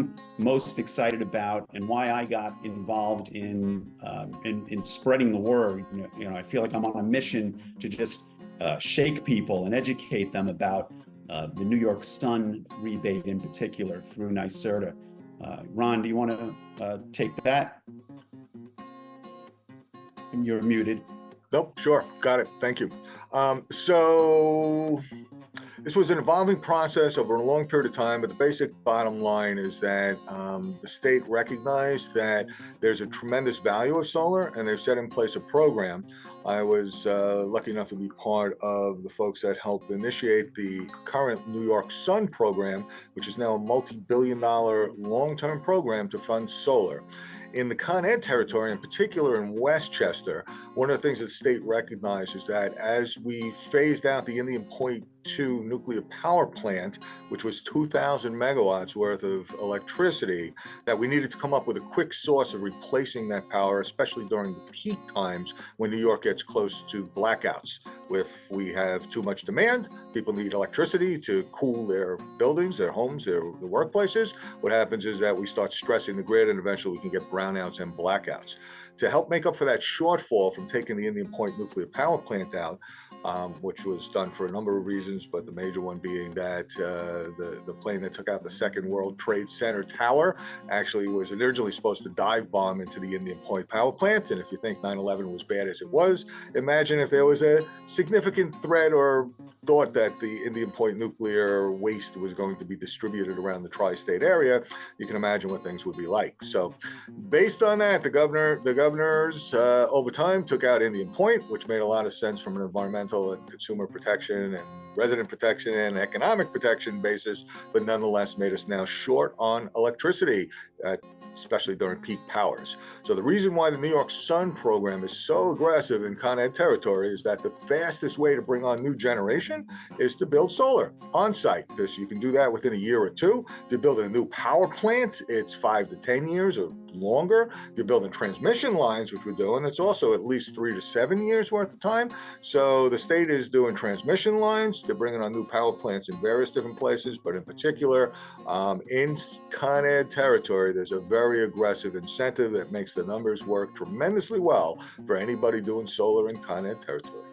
I'm most excited about and why I got involved in spreading the word. I feel like I'm on a mission to just shake people and educate them about the New York Sun rebate in particular through NYSERDA. Ron, do you want to take that? You're muted. Nope, sure, got it. Thank you. So this was an evolving process over a long period of time, but the basic bottom line is that the state recognized that there's a tremendous value of solar, and they've set in place a program. I was lucky enough to be part of the folks that helped initiate the current New York Sun program, which is now a multi-billion-dollar long-term program to fund solar. In the Con Ed territory, in particular in Westchester, one of the things that the state recognized is that as we phased out the Indian Point 2 nuclear power plant, which was 2,000 megawatts worth of electricity, that we needed to come up with a quick source of replacing that power, especially during the peak times when New York gets close to blackouts. If we have too much demand, people need electricity to cool their buildings, their homes, their workplaces. What happens is that we start stressing the grid, and eventually we can get brownouts and blackouts. To help make up for that shortfall from taking the Indian Point nuclear power plant out, which was done for a number of reasons, but the major one being that the plane that took out the Second World Trade Center tower actually was originally supposed to dive bomb into the Indian Point power plant. And if you think 9/11 was bad as it was, imagine if there was a significant threat or thought that the Indian Point nuclear waste was going to be distributed around the tri-state area. You can imagine what things would be like. So based on that, the governors over time took out Indian Point, which made a lot of sense from an environmental and consumer protection and resident protection and economic protection basis, but nonetheless made us now short on electricity, especially during peak powers. So the reason why the New York Sun program is so aggressive in Con Ed territory is that the fastest way to bring on new generation is to build solar on site, because you can do that within a year or two. If you're building a new power plant, it's 5 to 10 years or longer. If you're building transmission lines, which we're doing, it's also at least 3 to 7 years worth of time. So the state is doing transmission lines. They're bringing on new power plants in various different places, but in particular, in Con Ed territory, there's a very aggressive incentive that makes the numbers work tremendously well for anybody doing solar in Con Ed territory.